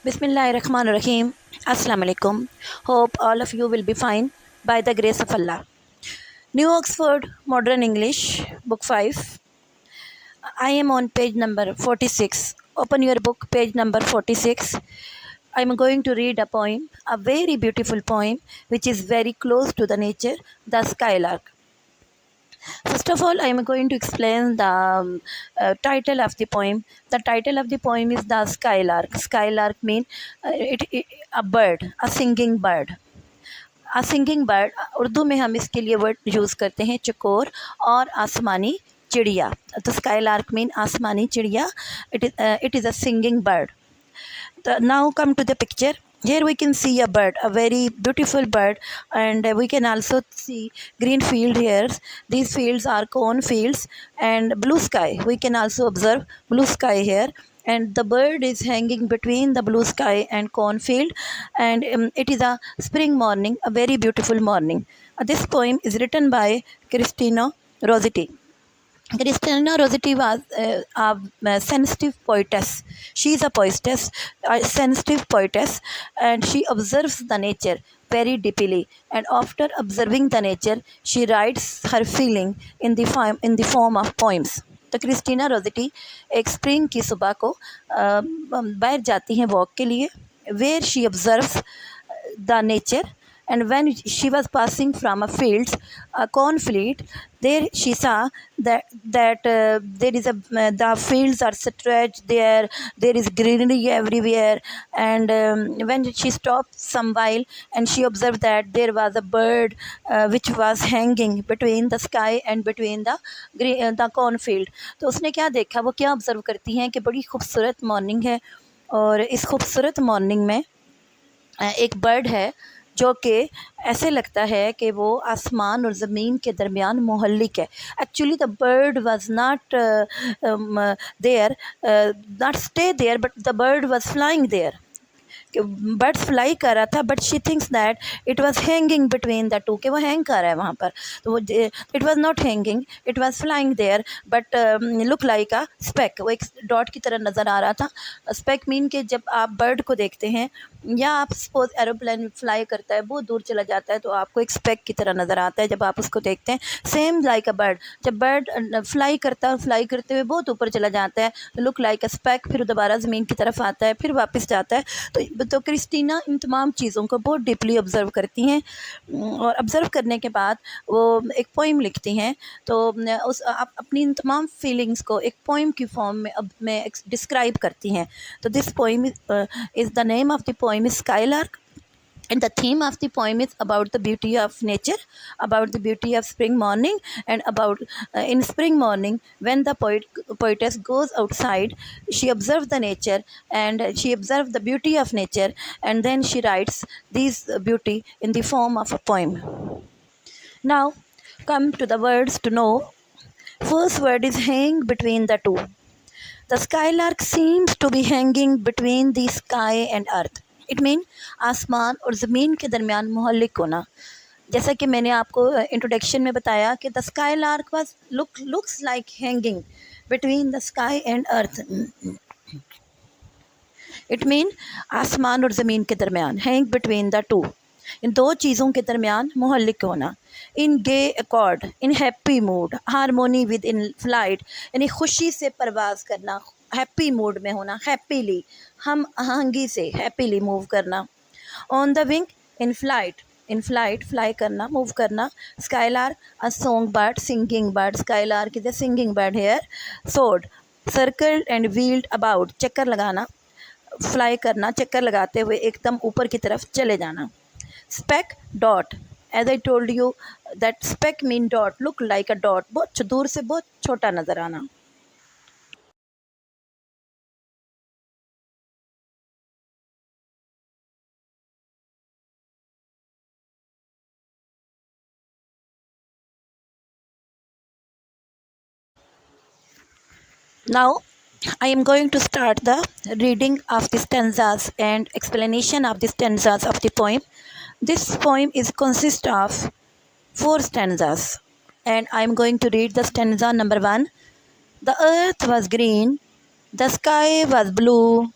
Bismillahirrahmanirrahim. Assalamu alaikum. Hope all of you will be fine by the grace of Allah. New Oxford Modern English, Book 5. I am on page number 46. Open your book, page number 46. I am going to read a poem, a very beautiful poem, which is very close to the nature, the Sky Lark. First of all, I am going to explain the title of the poem. The title of the poem is the Sky Lark. Sky Lark means a bird, a singing bird. A singing bird, Urdu में हम इसके लिए word use करते हैं चकोर और आसमानी चिड़िया. तो स्काई लार्क मीन आसमानी चिड़िया. It is a singing bird. Now come to the picture. Here we can see a bird, a very beautiful bird, and we can also see green field here. These fields are corn fields and blue sky. We can also observe blue sky here, and the bird is hanging between the blue sky and cornfield, and it is a spring morning, a very beautiful morning. This poem is written by Christina Rossetti. Christina Rossetti was a sensitive poetess. She is a poetess, a sensitive poetess, and she observes the nature very deeply. And after observing the nature, she writes her feeling in the form of poems. तो Christina Rossetti एक spring की सुबह को बाहर जाती हैं walk के लिए, where she observes the nature. And when she was passing from a cornfield, there she saw that there is the fields are stretched there. There is greenery everywhere, and when she stopped some while, and she observed that there was a bird which was hanging between the sky and between the cornfield. तो उसने क्या देखा, वो क्या observe करती हैं कि बड़ी खूबसूरत मॉर्निंग है, और इस खूबसूरत मॉर्निंग में एक बर्ड है जो कि ऐसे लगता है कि वो आसमान और ज़मीन के दरमियान मुहल्लिक है. Actually the bird was not there, not stay there, but the bird was flying there. Birds fly कर रहा था, but she thinks that it was hanging between the two, कि वो हैंग कर रहा है वहाँ पर. तो वो it was not hanging, it was flying there, but look like a speck. वो एक डॉट की तरह नज़र आ रहा था. स्पेक मीन कि जब आप बर्ड को देखते हैं, या आप सपोज एरोप्लेन फ्लाई करता है, बहुत दूर चला जाता है, तो आपको एक स्पेक की तरह नज़र आता है जब आप उसको देखते हैं. सेम लाइक अ बर्ड, जब बर्ड फ्लाई करता है, फ्लाई करते हुए बहुत ऊपर चला जाता है, तो लुक लाइक अ स्पेक, फिर दोबारा ज़मीन की तरफ आता है, फिर वापस जाता है. तो क्रिस्टीना इन तमाम चीज़ों को बहुत डीपली ऑब्ज़र्व करती हैं, और ऑब्ज़र्व करने के बाद वो एक पोइम लिखती हैं. तो उस आप अपनी इन तमाम फीलिंग्स को एक पोइम की फॉर्म में डिस्क्राइब करती हैं. तो this poem is the name of the poem is sky lark. And the theme of the poem is about the beauty of nature, about the beauty of spring morning, and about in spring morning when the poetess goes outside, she observes the nature, and she observes the beauty of nature, and then she writes this beauty in the form of a poem. Now come to the words to know. First word is hang between the two. The skylark seems to be hanging between the sky and earth. It mean आसमान और ज़मीन के दरमियान मुहल्लिक होना. जैसा कि मैंने आपको इंट्रोडक्शन में बताया कि the skylark was looks like hanging between the sky and earth. It mean आसमान और ज़मीन के दरमियान, हैंग बिटवीन द टू, इन दो चीज़ों के दरमियान मुहल्लिक होना. In gay accord, in happy mood, harmony with in flight, यानी खुशी से परवाज़ करना, हैप्पी मूड में होना, हैप्पीली, हम आहंगी से हैप्पीली मूव करना. On the wing, in flight fly करना, मूव करना. Skylark a song bird, singing bird. Skylark is a singing bird here. Soared, circled and wheeled about, चक्कर लगाना, फ्लाई करना, चक्कर लगाते हुए एकदम ऊपर की तरफ चले जाना. Speck, dot, as I told you that speck mean dot, look like a dot, बहुत दूर से बहुत छोटा नज़र आना. Now, I am going to start the reading of the stanzas and explanation of the stanzas of the poem. This poem is consist of 4 stanzas, and I am going to read the stanza number 1. The earth was green, the sky was blue,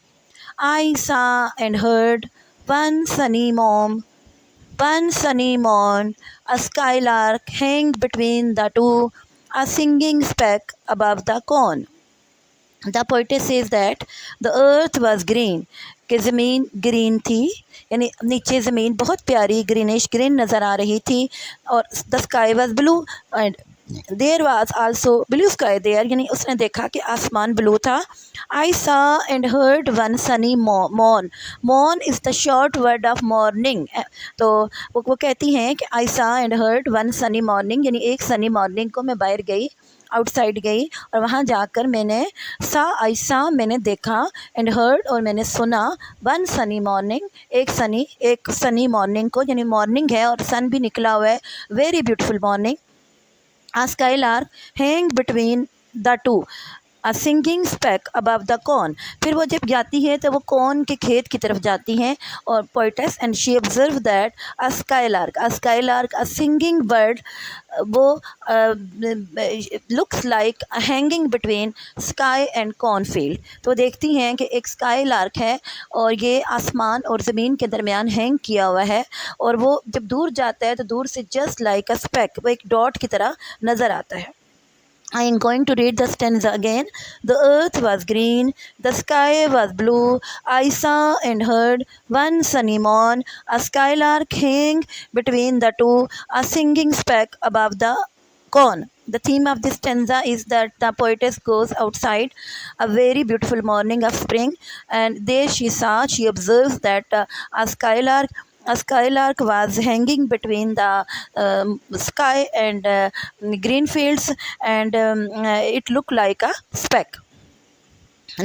I saw and heard one sunny morn, a skylark hanged between the two, a singing speck above the corn. The poetess says that the earth was green, कि ज़मीन green थी, यानी नीचे ज़मीन बहुत प्यारी greenish green नज़र आ रही थी, और the sky was blue and there was also blue sky there, यानी उसने देखा कि आसमान ब्लू था. I saw and heard one sunny morn. Morn is the short word of morning. तो वो कहती हैं कि I saw and heard one sunny morning, यानी एक सनी मॉर्निंग को मैं बाहर गई, आउटसाइड गई, और वहाँ जाकर मैंने मैंने देखा, एंड हर्ड और मैंने सुना, वन सनी मॉर्निंग एक सनी मॉर्निंग को, यानी मॉर्निंग है और सन भी निकला हुआ है, very beautiful morning. A skylark hang between the two, a singing speck above the corn. फिर वो जब जाती है तो वो कॉर्न के खेत की तरफ जाती हैं, और poetess and she observed that a skylark, a singing bird, वो looks like hanging between sky and cornfield. तो देखती हैं कि एक स्काई लार्क है और ये आसमान और ज़मीन के दरमियान हैंग किया हुआ है, और वो जब दूर जाता है तो दूर से जस्ट लाइक अ स्पेक, वो एक डॉट की तरह नज़र आता है. I am going to read the stanza again. The earth was green, the sky was blue. I saw and heard one sunny morn, a skylark hang between the two, a singing speck above the corn. The theme of this stanza is that the poetess goes outside a very beautiful morning of spring, and there she observes that a skylark was hanging between the sky and green fields, and it looked like a speck.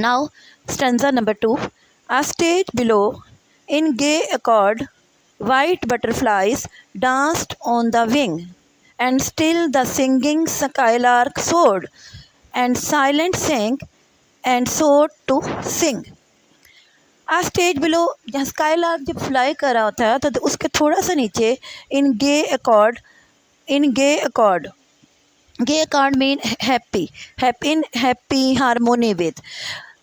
Now, stanza number 2. A stage below, in gay accord, white butterflies danced on the wing, and still the singing skylark soared, and silent sang, and soared to sing. A stage below, जहाँ skylark जब fly कर रहा होता है तो उसके थोड़ा सा नीचे in gay accord mean happy harmony with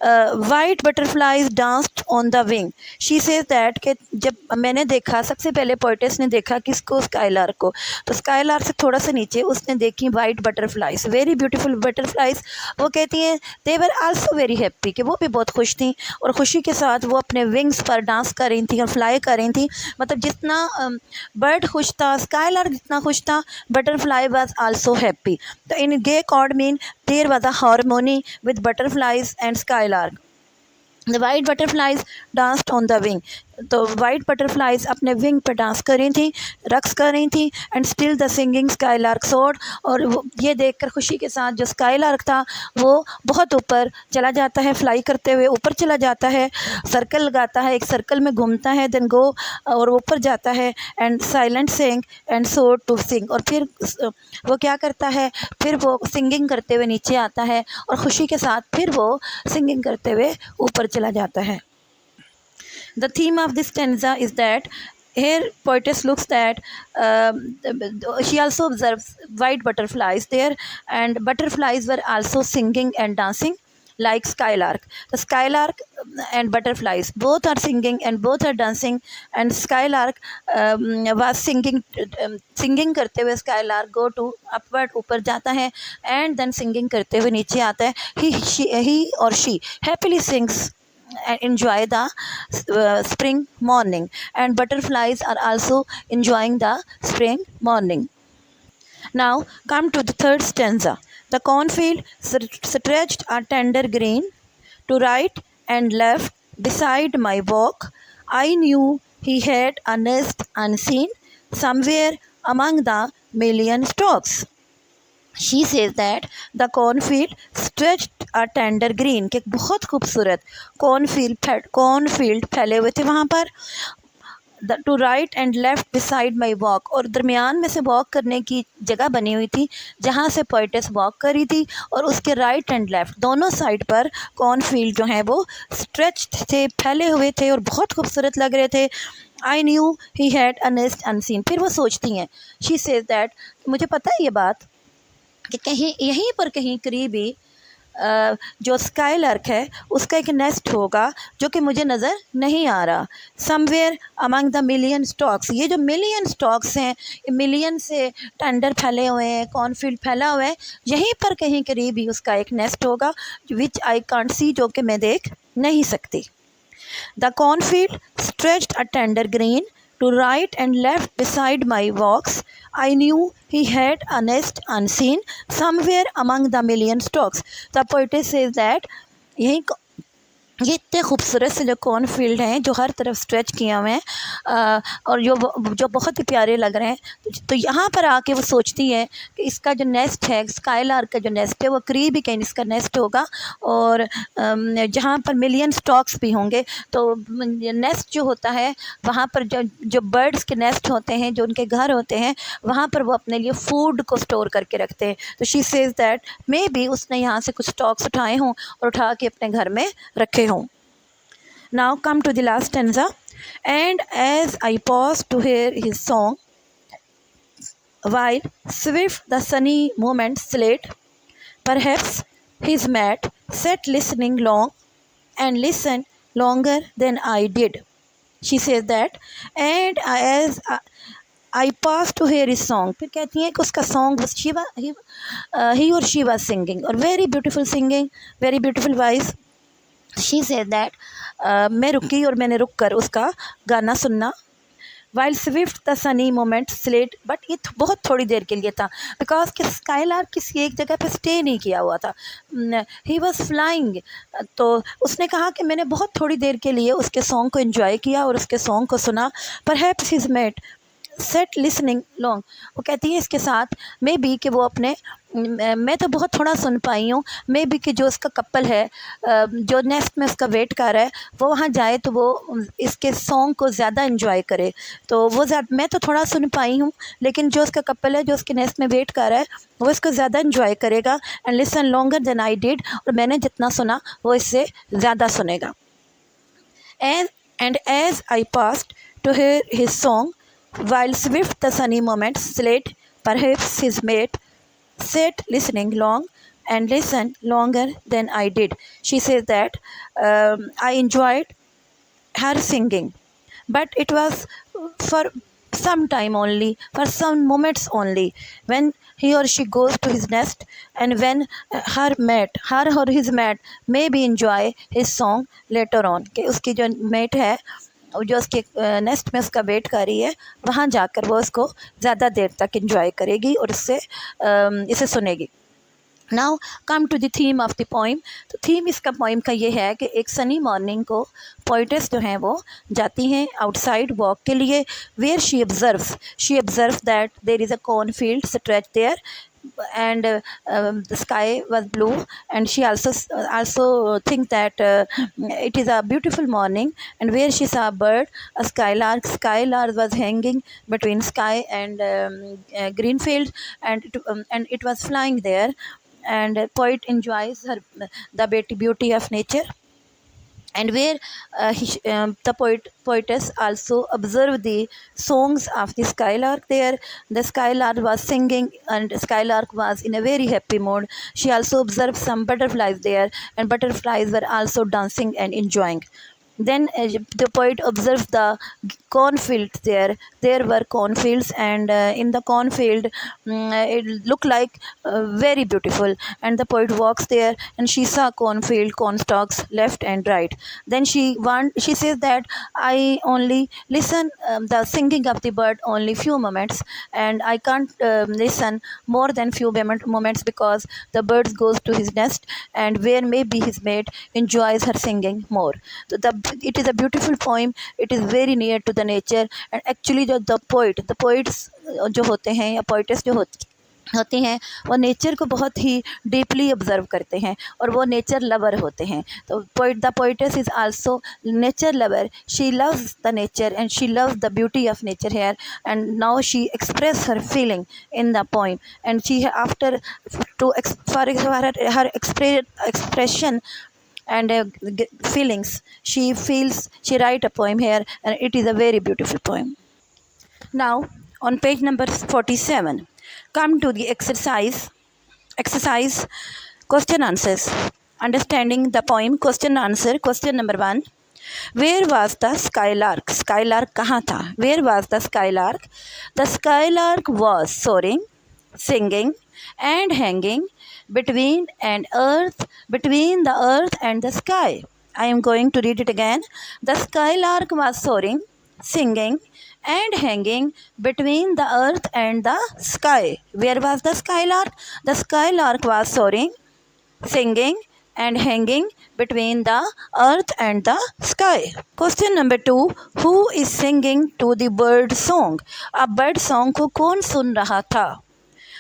white butterflies danced on the wing. She says that कि जब मैंने देखा, सबसे पहले पोइटेस ने देखा किसको, स्काई लार्क को, तो स्काई लार्क से थोड़ा सा नीचे उसने देखी white butterflies, very beautiful butterflies. वो कहती हैं दे वर आल्सो वेरी हैप्पी, कि वो भी बहुत खुश थी और खुशी के साथ वो अपने विंग्स पर डांस कर रही थी और फ्लाई कर रही थी. मतलब जितना बर्ड खुश था, स्काई लार्क जितना खुश था, बटरफ्लाई वाज आल्सो हैप्पी. तो in gay cord mean there was a harmony with butterflies and sky lark. The white butterflies danced on the wing. तो वाइट बटरफ्लाइज अपने विंग पर डांस कर रही थी, रक्स कर रही थी. And still the singing skylark soared, और वो ये देखकर खुशी के साथ जो स्काई लार्क था वो बहुत ऊपर चला जाता है, फ्लाई करते हुए ऊपर चला जाता है, सर्कल लगाता है, एक सर्कल में घूमता है, देन गो और ऊपर जाता है, एंड साइलेंट सिंग एंड सोड टू सिंग. और फिर वो क्या करता है, फिर वो सिंगिंग करते हुए नीचे आता है और खुशी के साथ फिर वो सिंगिंग करते हुए ऊपर चला जाता है. The theme of this stanza is that here poetess looks that she also observes white butterflies there, and butterflies were also singing and dancing like skylark. The skylark and butterflies both are singing and both are dancing, and skylark was singing करते हुए skylark go to upward, ऊपर जाता है, and then singing करते हुए नीचे आता है. He or she happily sings and enjoy the spring morning, and butterflies are also enjoying the spring morning. Now come to the third stanza. The cornfield stretched a tender green to right and left beside my walk. I knew he had a nest unseen somewhere among the million stalks. She says that the cornfield stretched a tender green, कि बहुत खूबसूरत cornfield फैले हुए थे वहाँ पर. To right and left beside my walk, और दरमियान में से वॉक करने की जगह बनी हुई थी जहाँ से पोइटेस वॉक करी थी, और उसके राइट एंड लेफ़्ट दोनों साइड पर कॉर्नफील्ड जो हैं वो स्ट्रेच्ड थे, फैले हुए थे और बहुत खूबसूरत लग रहे थे. I knew he had a nest unseen. फिर वो सोचती हैं, शी सेज दैट मुझे पता है ये बात कि कहीं यहीं पर कहीं करीब ही जो स्काई लार्क है उसका एक नेस्ट होगा जो कि मुझे नज़र नहीं आ रहा। Somewhere among the million stocks, ये जो मिलियन स्टॉक्स हैं, मिलियन से टेंडर फैले हुए हैं, कॉर्नफील्ड फैला हुआ है, यहीं पर कहीं करीब ही उसका एक नेस्ट होगा विच आई कांट सी, जो कि मैं देख नहीं सकती। The cornfield stretched a tender green to right and left beside my walks. I knew he had a nest unseen somewhere among the million stalks. The poetess says that यही ये इतने खूबसूरत से जो कॉर्नफील्ड हैं जो हर तरफ स्ट्रेच किए हुए हैं और जो बहुत ही प्यारे लग रहे हैं, तो यहाँ पर आके वो सोचती है कि इसका जो नेस्ट है, स्काई लार्क का जो नेस्ट है, वो करीब ही कहीं इसका नेस्ट होगा और जहाँ पर मिलियन स्टॉक्स भी होंगे। तो नेस्ट जो होता है वहाँ पर जो बर्ड्स के नेस्ट होते हैं, जो उनके घर होते हैं, वहाँ पर वो अपने लिए फूड को स्टोर करके रखते हैं। तो she says that may be उसने यहाँ से कुछ स्टॉक्स उठाए हों और उठा के अपने घर में रखे हों। Now come to the last stanza. And as I paused to hear his song, while swift the sunny moments slid, perhaps his mate sat listening long and listened longer than I did. She says that, and as I passed to hear his song, फिर कहती हैं कि उसका song was he or she was singing, or very beautiful singing, very beautiful voice. She said that मैं रुकी और मैंने रुक कर उसका गाना सुनना। While Swift the Sunny moment slate, but ये बहुत थोड़ी देर के लिए था, बिकॉज कि स्काई लार्क किसी एक जगह पे स्टे नहीं किया हुआ था, ही वॉज फ्लाइंग। तो उसने कहा कि मैंने बहुत थोड़ी देर के लिए उसके सॉन्ग को एंजॉय किया और उसके सॉन्ग को सुना। Perhaps his met set listening long, वो कहती है इसके साथ मे बी कि वो अपने, मैं तो बहुत थोड़ा सुन पाई हूँ, मे बी कि जो उसका कपल है जो नेस्ट में उसका वेट कर रहा है, वो वहाँ जाए तो वो इसके सॉन्ग को ज़्यादा एंजॉय करे। तो वो मैं तो थोड़ा सुन पाई हूँ, लेकिन जो उसका कपल है जो उसके नेस्ट में वेट कर रहा है वो इसको ज़्यादा एंजॉय करेगा। And listen longer than I did, और मैंने जितना सुना वो इससे ज़्यादा सुनेगा। And as I passed to hear his song, while swift the sunny moments slid, perhaps his mate sat listening long and listened longer than I did. She says that I enjoyed her singing, but it was for some time only, for some moments only, when he or she goes to his nest and when her or his mate maybe enjoy his song later on, कि उसकी जो mate है जो उसके nest में उसका wait कर रही है, वहाँ जाकर वो उसको ज़्यादा देर तक एंजॉय करेगी और उससे इसे सुनेगी। Now come to the theme of the poem. तो थीम इसका पोइम का ये है कि एक सनी मॉर्निंग को पोइटेस जो हैं वो जाती हैं आउटसाइड वॉक के लिए, where she observe that there is a cornfield stretch there and the sky was blue, and she also think that it is a beautiful morning, and where she saw a bird, a skylark was hanging between sky and green field, and it was flying there, and poet enjoys the beauty of nature. And where the poetess also observed the songs of the skylark there. The skylark was singing, and skylark was in a very happy mood. She also observed some butterflies there, and butterflies were also dancing and enjoying. Then the poet observes the cornfields there. There were cornfields, and in the cornfield, it looked like very beautiful. And the poet walks there, and she saw cornfield, corn stalks left and right. Then she says that I only listen the singing of the bird only few moments, and I can't listen more than few moments because the bird goes to his nest, and where maybe his mate enjoys her singing more. So it is a beautiful poem. It is very near to the nature, and actually the poets जो होते हैं या poetess जो होती हैं वो nature को बहुत ही डीपली ऑब्जर्व करते हैं और वो नेचर लवर होते हैं. तो the poetess is also nature lover. She loves the nature and she loves the beauty of nature here, and now she express her feeling in the poem, and she after to for her expression and feelings, she write a poem here, and it is a very beautiful poem. Now on page number 47, come to the exercise Question answers. Understanding the poem. Question answer. Question number 1. Where was the skylark? Skylark कहाँ था? Where was the skylark? The skylark was soaring, singing, and hanging between the earth and the sky. I am going to read it again. The skylark was soaring, singing, and hanging between the earth and the sky. Where was the skylark? The skylark was soaring, singing, and hanging between the earth and the sky. Question number 2. Who is singing to the bird song? अब bird song को कौन सुन रहा था?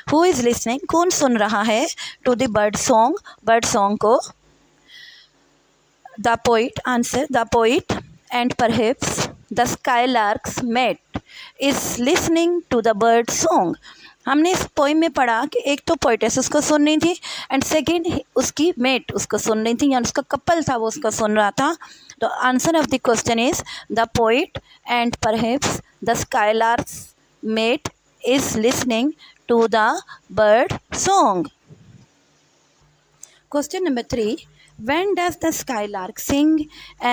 Who is listening? कौन सुन रहा है to the bird song? Bird song को. The poet. Answer. The poet and perhaps the skylark's mate is listening to the bird song. हमने इस पोइम में पढ़ा कि एक तो पोइटेस उसको सुन रही थी एंड सेकेंड उसकी मेट उसको सुन रही थी, यानी उसका कपल था वो उसको सुन रहा था. तो answer of the question is the poet and perhaps the skylarks mate is listening to the bird song. Question number 3. When does the skylark sing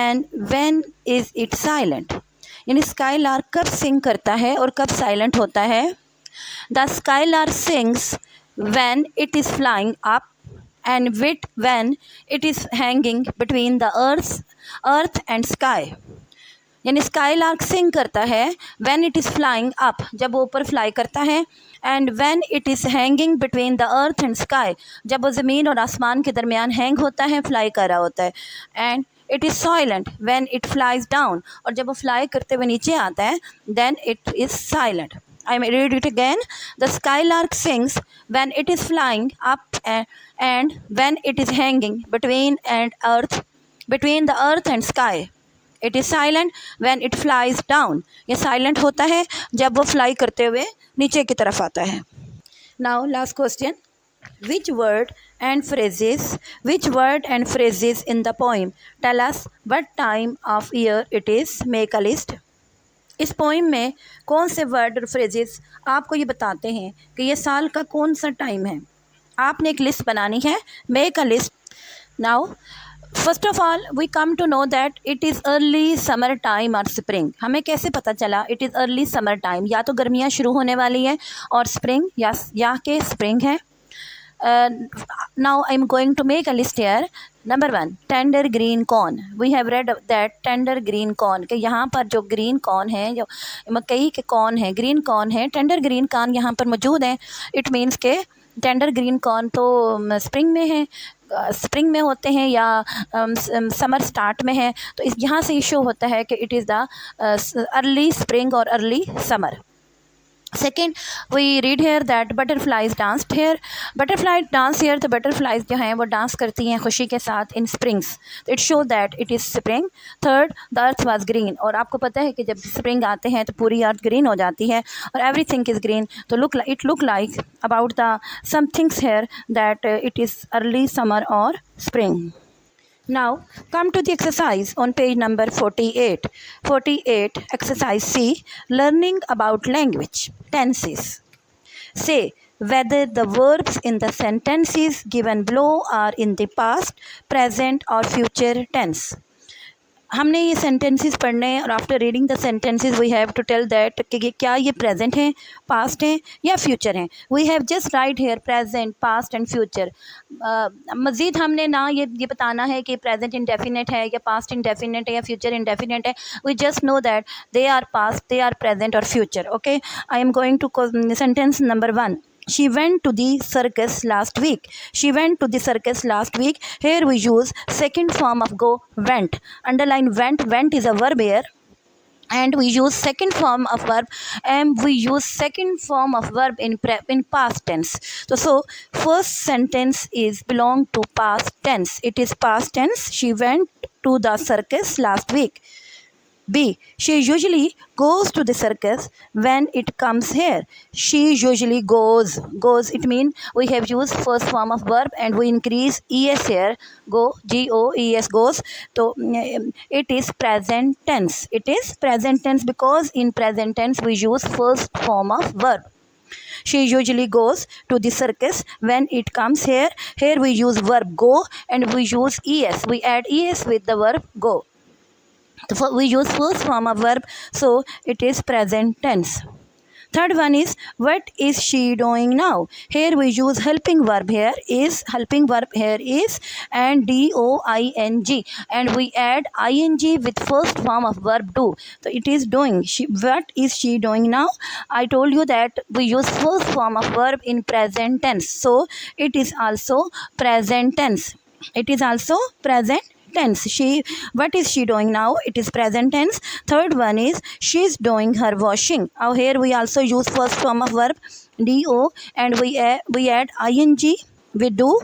and when is it silent? यानी skylark कब सिंग करता है और कब silent होता है? The skylark sings when it is flying up and when it is hanging between the earth and sky. यानी skylark सिंग करता है when it is flying up, जब वो ऊपर फ्लाई करता है, and when it is hanging between the earth and sky, जब वो ज़मीन और आसमान के दरमियान हैंग होता है, फ्लाई कर रहा होता है, and it is silent when it flies down, और जब वो फ्लाई करते हुए नीचे आता है then it is silent. I may read it again. The skylark sings when it is flying up and when it is hanging between the earth and sky. It is silent when it flies down. ये silent होता है जब वो fly करते हुए नीचे की तरफ आता है. Now last question. Which word and phrases in the poem tell us what time of year it is? Make a list. इस पोइम में कौन से वर्ड और फ्रेजेस आपको ये बताते हैं कि ये साल का कौन सा टाइम है? आपने एक लिस्ट बनानी है. Make a list. Now first of all we come to know that it is early summer time और स्प्रिंग. हमें कैसे पता चला it is early summer time? या तो गर्मियाँ शुरू होने वाली हैं और स्प्रिंग या के स्प्रिंग है. Now I am going to make a list here. Number 1, tender green corn. We have read that tender green corn कि यहाँ पर जो green corn है, जो मकई के corn है, green corn है, tender green corn यहाँ पर मौजूद है. It means के tender green corn तो spring में है, स्प्रिंग में होते हैं या समर स्टार्ट में है. तो इस यहाँ से इशू होता है कि it is the early spring और early summer. Second, we read here that butterflies danced here. Butterfly dance here. तो butterflies जो हैं वो डांस करती हैं खुशी के साथ in springs. It shows that it is spring. Third, the earth was green. और आपको पता है कि जब spring आते हैं तो पूरी earth green हो जाती है और everything is green. तो it look like about the some things here that it is early summer or spring. Now come to the exercise on page number 48. 48 exercise C, learning about language. Tenses. Say whether the verbs in the sentences given below are in the past, present or future tense. हमने ये sentences पढ़ने हैं और after reading the sentences we have to tell that कि क्या ये present हैं, past हैं या फ्यूचर हैं. We have just write here present, past and future. मज़ीद हमने ना ये बताना है कि प्रेजेंट इंडेफिनेट है या पास्ट इंडेफिनेट है या फ्यूचर इंडेफिनेट है. We just know that they are past, they are present और future. Okay, I am going to sentence number 1. She went to the circus last week. She went to the circus last week. Here we use second form of go, went. Underline went. Went is a verb here. And we use second form of verb, and we use second form of verb in past tense. So first sentence is belong to past tense. It is past tense. She went to the circus last week. B, she usually goes to the circus when it comes here. She usually goes. It means we have used first form of verb and we increase es here. Go, G-O-E-S, goes. So it is present tense. It is present tense because in present tense we use first form of verb. She usually goes to the circus. When it comes here we use verb go and we use es. We add es with the verb go. We use first form of verb, so it is present tense. Third one is what is she doing now? Here we use helping verb here is and doing and we add ing with first form of verb do. So it is doing. What is she doing now? I told you that we use first form of verb in present tense. So it is also present tense. It is also present tense. What is she doing now? It is present tense. Third one is she's doing her washing. Now here we also use first form of verb do and we add ing with do.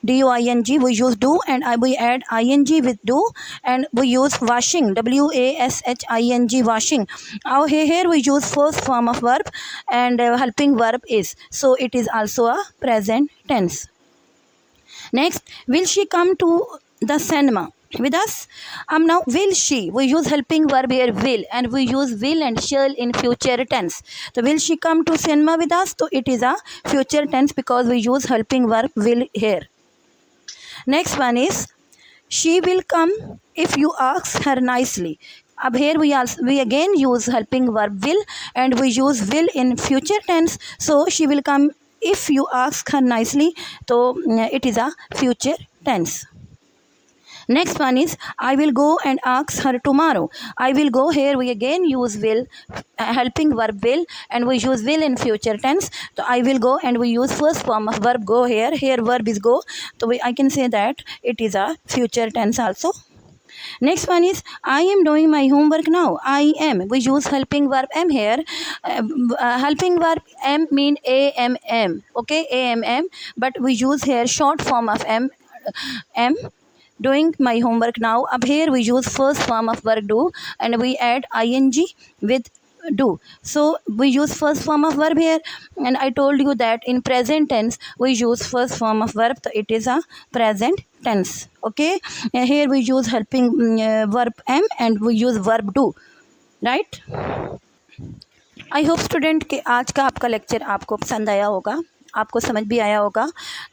doing we use do and we add ing with do and we use washing washing washing. Now here we use first form of verb and helping verb is, so it is also a present tense. Next, will she come to the cinema with us? Now will she, we use helping verb here will and we use will and shall in future tense. So will she come to cinema with us? So it is a future tense because we use helping verb will here. Next one is she will come if you ask her nicely. Up here we again use helping verb will and we use will in future tense. So she will come if you ask her nicely. So it is a future tense. Next one is I will go and ask her tomorrow. I will go, here we again use will, helping verb will and we use will in future tense. So I will go and we use first form of verb go here. Here verb is go. So I can say that it is a future tense also. Next one is I am doing my homework now. I am. We use helping verb am here. Helping verb am mean amm. Okay, amm. But we use here short form of am. Doing my homework now. Up here we use first form of verb do and we add ing with do. So we use first form of verb here and I told you that in present tense we use first form of verb, so it is a present tense. Okay, here we use helping verb am and we use verb do, right? I hope student कि आज का आपका lecture आपको पसंद आया होगा, आपको समझ भी आया होगा।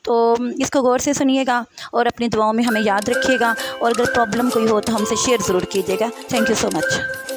तो इसको गौर से सुनिएगा और अपनी दुआओं में हमें याद रखिएगा और अगर प्रॉब्लम कोई हो तो हमसे शेयर ज़रूर कीजिएगा। Thank you so much.